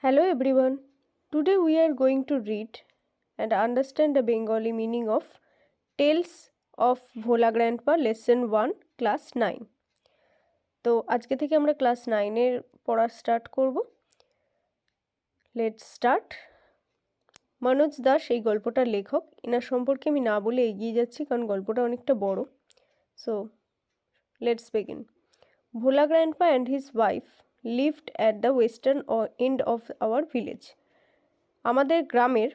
Hello everyone. Today we are going to read and understand the Bengali meaning of Tales of Bhola Grandpa lesson 1 class 9. তো আজকে থেকে আমরা class 9 এর পড়া start করব। Let's start. Manoj Das এই গল্পটার লেখক। এনার সম্পর্কে আমি না বলে এগিয়ে যাচ্ছি কারণ গল্পটা অনেকটা বড়। So let's begin. Bhola Grandpa and his wife lived at the western end of our village. আমাদের গ্রামের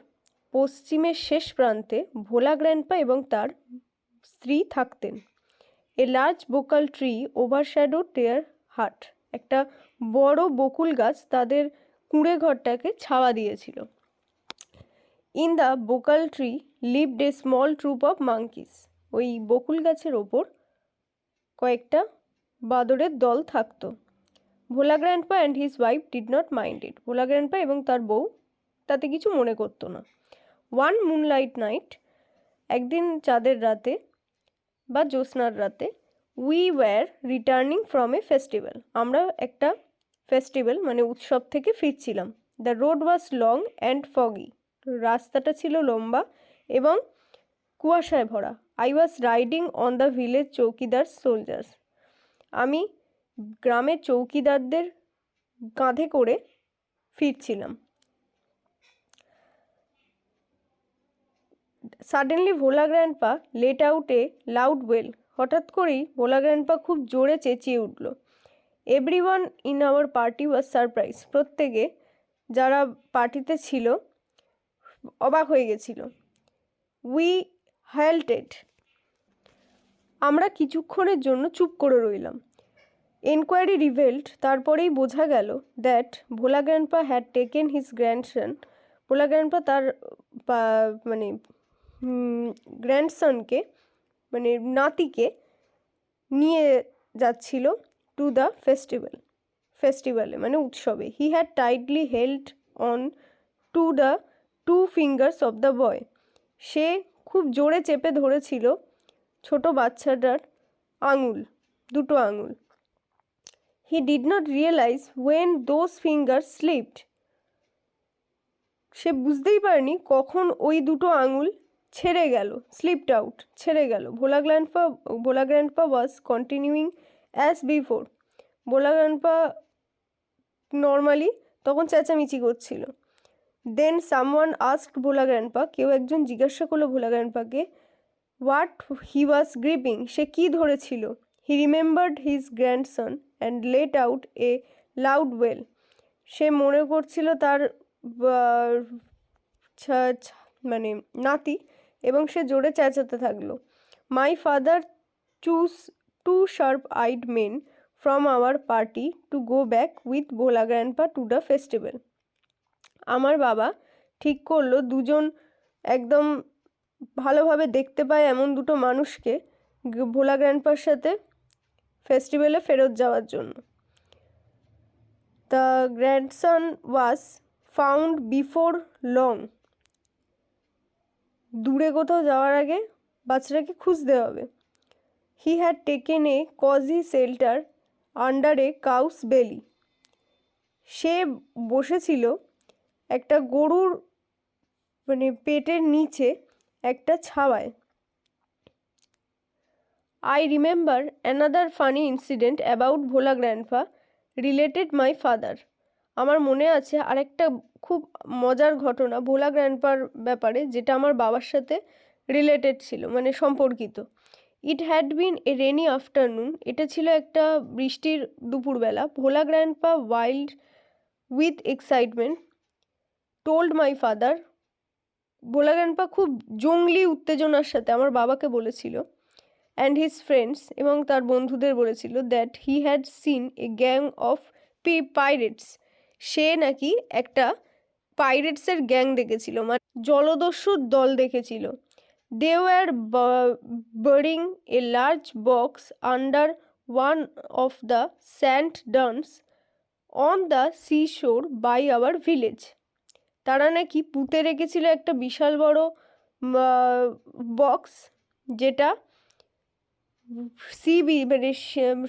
পশ্চিমের শেষ প্রান্তে ভোলা গ্র্যান্ডপা এবং তার স্ত্রী থাকতেন। এ লার্জ বোকাল ট্রি ওভারশ্যাডোড দেয়ার হাট। একটা বড় বকুল গাছ তাদের কুঁড়ে ঘরটাকে ছাওয়া দিয়েছিল। In the Bakul tree lived a small troop of monkeys. ওই বকুল গাছের ওপর কয়েকটা বাদরের দল থাকতো। Bhola grandpa and his wife did not mind it. Bhola grandpa এবং তার বউ তাতে কিছু মনে করতো না। ওয়ান মুনলাইট নাইট, একদিন চাঁদের রাতে বা জ্যোৎস্নার রাতে, we were returning from a festival. আমরা একটা ফেস্টিভ্যাল মানে উৎসব থেকে ফিরছিলাম। The road was long and foggy. রাস্তাটা ছিল লম্বা এবং কুয়াশায় ভরা। I was riding on the village চৌকিদার সোলজার্স। আমি গ্রামের চৌকিদারদের কাঁধে করে ফিরছিলাম। Suddenly Bhola grandpa late out a loud well. হঠাৎ করেই ভোলা গ্র্যান্ডপা খুব জোরে চেঁচিয়ে উঠল। Everyone in our party was surprise. প্রত্যেকে যারা পার্টিতে ছিল অবাক হয়ে গেছিল। উই হাল্টেড। আমরা কিছুক্ষণের জন্য চুপ করে রইলাম। এনকোয়ারি রিভেলড, তারপরেই বোঝা গেল that Bhola grandpa had taken his grandson. Bhola grandpa তার মানে গ্র্যান্ডসনকে মানে নাতিকে নিয়ে যাচ্ছিল টু দ্য ফেস্টিভ্যালে মানে উৎসবে। He had tightly held on to the two fingers of the boy. সে খুব জোরে চেপে ধরেছিল ছোট বাচ্চাটার দুটো আঙুল। He did not realise when those fingers slipped. সে বুঝতেই পারেনি কখন ওই দুটো আঙুল ছেড়ে গেল, স্লিপড আউট, ছেড়ে গেল। Bhola grandpa was continuing as before. Bhola grandpa normally তখন চেঁচামেচি করছিল। Then someone asked Bhola grandpa, কেউ একজন জিজ্ঞাসা করলো Bhola গ্র্যান্ডপাকে what he was gripping, সে কী ধরেছিল। He remembered his grandson and let out a loud wail. সে মনে করছিল তার মানে নাতি এবং সে জোরে চেঁচাতে থাকলো। My father choose to sharp eyed men from our party to go back with Bhola grandpa to the festival. আমার বাবা ঠিক করলো দুজন একদম ভালোভাবে দেখতে পায় এমন দুটো মানুষকে ভোলা গ্র্যান্ডপার সাথে ফেস্টিভ্যালে ফেরত যাওয়ার জন্য। The grandson was found before long. দূরে কোথাও যাওয়ার আগে বাচ্চাটাকে খুঁজতে হবে। He had taken a cosy shelter under a cow's belly. সে বসেছিল একটা গরুর মানে পেটের নিচে একটা ছাওয়ায়। I remember another funny incident about Bhola grandpa related my father. আমার মনে আছে আরেকটা খুব মজার ঘটনা ভোলা গ্র্যান্ডপার ব্যাপারে, যেটা আমার বাবার সাথে রিলেটেড ছিল মানে সম্পর্কিত। It had been a rainy afternoon. এটা ছিল একটা বৃষ্টির দুপুরবেলা। Bhola grandpa wild with excitement told my father. Bhola grandpa খুব জঙ্গলি উত্তেজনার সাথে আমার বাবাকে বলেছিল অ্যান্ড হিজ ফ্রেন্ডস এবং তার বন্ধুদের বলেছিল that he had seen a gang of pirates. সে নাকি একটা পাইরেটসের গ্যাং দেখেছিল, মানে জলদস্যুর দল দেখেছিল। They were burying a large box under one of the sand dunes on the sea shore by our village. তারা নাকি পুঁতে রেখেছিল একটা বিশাল বড় বক্স, যেটা মানে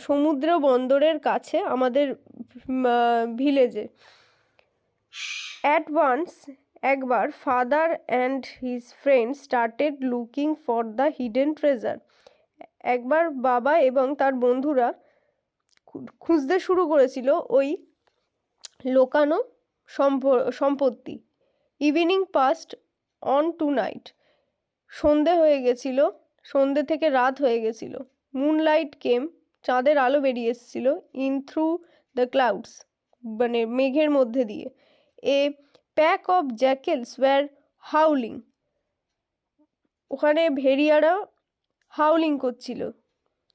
সমুদ্র বন্দরের কাছে আমাদের ভিলেজে। At once, একবার father and his friends started looking for the hidden treasure. একবার বাবা এবং তার বন্ধুরা খুঁজতে শুরু করেছিল ওই লোকানো সম্পত্তি। Evening passed on to night, সন্ধে হয়ে গেছিল, সন্ধে থেকে রাত হয়ে গেছিল। মুনলাইট কেম, চাঁদের আলো বেরিয়ে এসেছিল। ইন থ্রু দ্য ক্লাউডস, মানে মেঘের মধ্যে দিয়ে। A pack of jackals were howling, ওখানে ভেড়িয়ারা হাউলিং করছিল,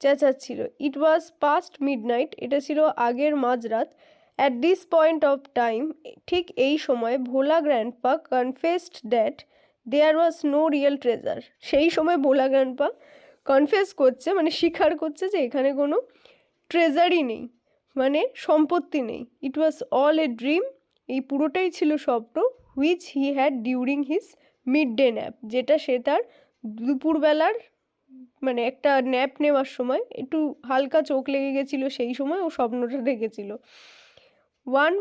চেঁচাচ্ছিল। ইট ওয়াজ পাস্ট মিডনাইট, এটা ছিল আগের মাঝরাত। At this point of time, ঠিক এই সময় Bhola grandpa confessed that there was no real treasure. সেই সময় ভোলা গ্র্যান্ডপা কনফেস করছে, মানে স্বীকার করছে যে এখানে কোনো ট্রেজারই নেই, মানে সম্পত্তি নেই। ইট ওয়াজ অল এ ড্রিম, এই পুরোটাই ছিল স্বপ্ন। Which he had during his mid day nap, যেটা সে তার দুপুরবেলার মানে একটা ন্যাপ নেওয়ার সময় একটু হালকা চোখ লেগে গেছিলো, সেই সময় ও স্বপ্নটা দেখেছিল। Once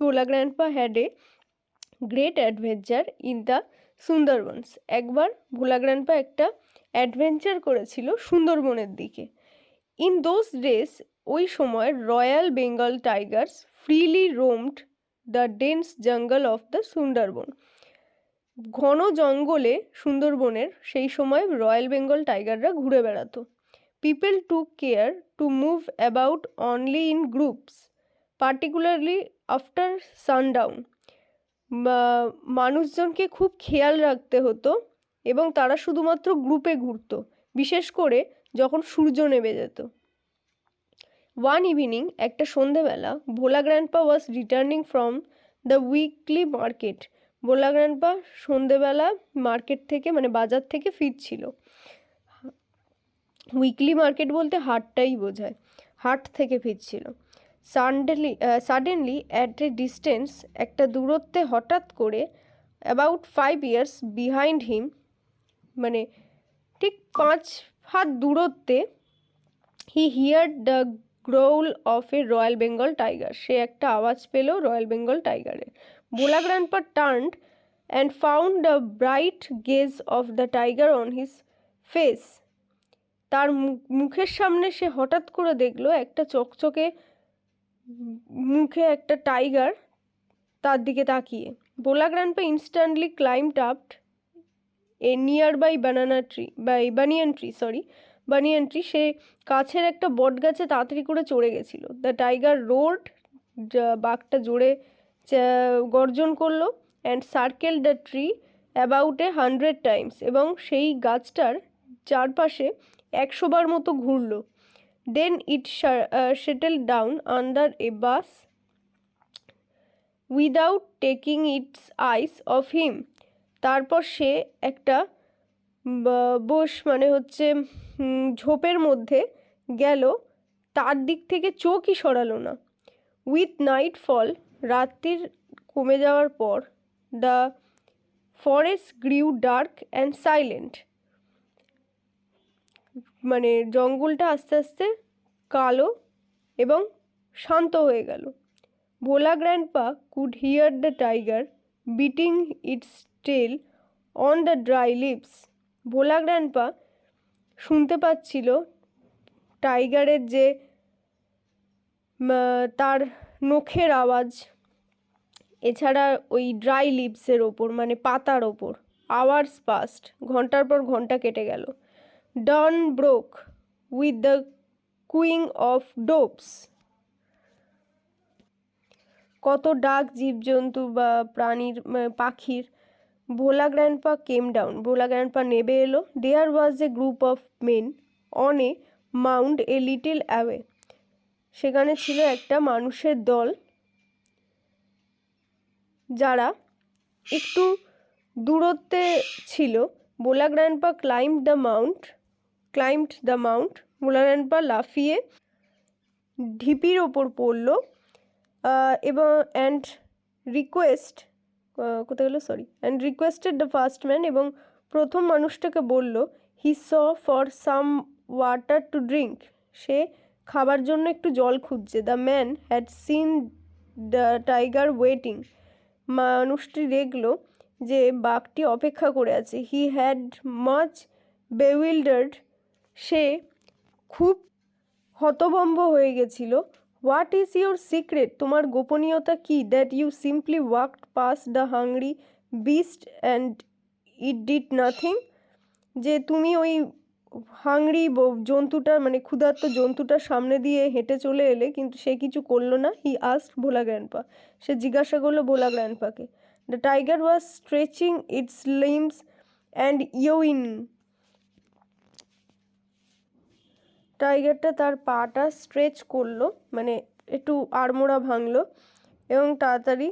Bhola grandpa had a great adventure in the Sundarbans, একবার ভোলা গ্র্যান্ডপা একটা অ্যাডভেঞ্চার করেছিল সুন্দরবনের দিকে। ইন দোজ ডেজ, ওই সময় royal Bengal tigers freely roamed the dense jungle of the Sundarban, ঘন জঙ্গলে সুন্দরবনের সেই সময় রয়্যাল বেঙ্গল টাইগাররা ঘুরে বেড়াতো। People took care to move about only in groups, particularly after sundown, মানুষজনকে খুব খেয়াল রাখতে হতো এবং তারা শুধুমাত্র গ্রুপে ঘুরতো, বিশেষ করে যখন সূর্য নেমে যেত। ওয়ান ইভিনিং, একটা সন্ধেবেলা, Bhola grandpa was returning from the weekly market, Bhola grandpa সন্ধেবেলা মার্কেট থেকে মানে বাজার থেকে ফিরছিল। উইকলি মার্কেট বলতে হাটটাই বোঝায়, হাট থেকে ফিরছিল। সাডেনলি অ্যাট এ ডিস্টেন্স, একটা দূরত্বে হঠাৎ করে, অ্যাবাউট 5 years বিহাইন্ড হিম, মানে ঠিক 5 হাত দূরত্বে, he heard the growl of a royal Bengal tiger, সে একটা আওয়াজ পেল রয়্যাল বেঙ্গল টাইগারের। Bhola grandpa turned and found the bright gaze of the tiger on his face, তার মুখের সামনে সে হঠাৎ করে দেখলো একটা চকচকে মুখে একটা টাইগার তার দিকে তাকিয়ে। Bhola grandpa instantly climbed up a nearby banyan tree, সে কাছের একটা বট গাছে তাড়াতাড়ি করে চড়ে গেছিল। দ্য টাইগার রোড, বাঘটা জোরে গর্জন করলো। And circle the tree about 100 times, এবং সেই গাছটার চারপাশে 100 বার মতো ঘুরলো। Then it settle down under a bush without taking its eyes off him, তারপর সে একটা মানে হচ্ছে ঝোপের মধ্যে গেল, তার দিক থেকে চোখই সরালো না। উইথ নাইট ফল, রাত্রির কমে যাওয়ার পর, the forest grew dark and silent, মানে জঙ্গলটা আস্তে আস্তে কালো এবং শান্ত হয়ে গেল। Bhola grandpa could hear the tiger beating its tail on the dry leaves, Bhola grandpa শুনতে পাচ্ছিল টাইগারের যে তার নখের আওয়াজ, এছাড়া ওই ড্রাই লিভসের ওপর মানে পাতার ওপর। আওয়ার্স পাস্ট, ঘন্টার পর ঘন্টা কেটে গেল। Dawn broke with the cooing of doves, কত ডাক জীবজন্তু বা প্রাণীর পাখির। Bhola grandpa came down, Bhola grandpa নেমে এলো। There was a group of men on a mount a little away, সেখানে ছিল একটা মানুষের দল যারা একটু দূরত্বে ছিল। Bhola grandpa climbed the mount, Bhola grandpa লাফিয়ে ঢিপির ওপর পড়ল এবং and requested the first man, এবং প্রথম মানুষটাকে বলল, he saw for some water to drink, সে খাবার জন্য একটু জল খুঁজছে। The man had seen the tiger waiting, মানুষটি দেখলো যে বাঘটি অপেক্ষা করে আছে। হি হ্যাড মাচ বেউইল্ডার্ড, সে খুব হতভম্ব হয়ে গেছিল। হোয়াট ইজ ইউর সিক্রেট, তোমার গোপনীয়তা কী? That you simply walked past the hungry beast and it did nothing, যে তুমি ওই হাংরি জন্তুটার মানে ক্ষুধার্ত জন্তুটার সামনে দিয়ে হেঁটে চলে এলে কিন্তু সে কিছু করলো না। হি আস্কড ভোলা গ্র্যান্ডপা, সে জিজ্ঞাসা করলো ভোলা গ্র্যান্ডপাকে। The tiger was stretching its limbs and yawning, টাইগারটা তার পাটা স্ট্রেচ করলো, মানে একটু আড়মোড়া ভাঙলো এবং তাড়াতাড়ি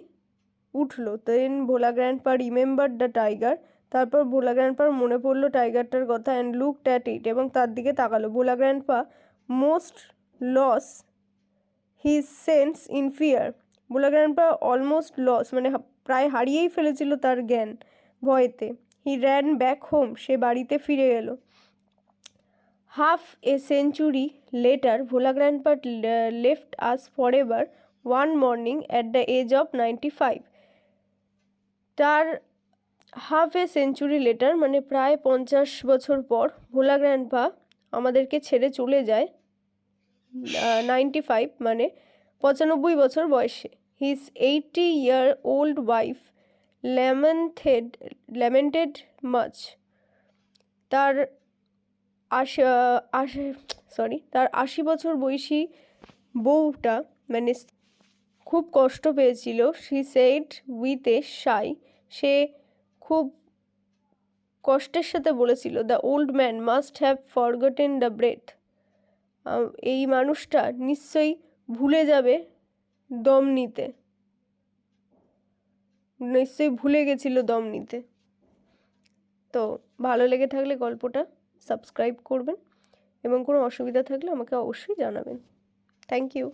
উঠলো। দেন ভোলা গ্র্যান্ডপা রিমেম্বার দ্য টাইগার, তারপর ভোলা গ্র্যান্ডপার মনে পড়লো টাইগারটার কথা। অ্যান্ড লুকড অ্যাট ইট, এবং তার দিকে তাকালো। Bhola grandpa most lost his sense in fear, Bhola grandpa almost lost মানে প্রায় হারিয়েই ফেলেছিল তার জ্ঞান ভয়েতে। হি র্যান ব্যাক হোম, সে বাড়িতে ফিরে এলো। Half a century later Bhola grandpa left us forever one morning at the age of 95, তার হাফ এ সেঞ্চুরি লেটার মানে প্রায় 50 বছর পর ভোলা গ্র্যান্ডপা আমাদেরকে ছেড়ে চলে যায় 95 মানে 95 বছর বয়সে। His 80-year old wife lamented much, তার 80 বছর বয়সী বউটা মানে খুব কষ্ট পেয়েছিল। She said with a sigh, সে খুব কষ্টের সাথে বলেছিল the old man must have forgotten the breath, এই মানুষটা নিশ্চয়ই ভুলে যাবে দম নিতে, নিশ্চয়ই ভুলে গেছিল দম নিতে। তো ভালো লেগে থাকলে গল্পটা সাবস্ক্রাইব করবেন এবং কোনো অসুবিধা থাকলে আমাকে অবশ্যই জানাবেন। Thank you.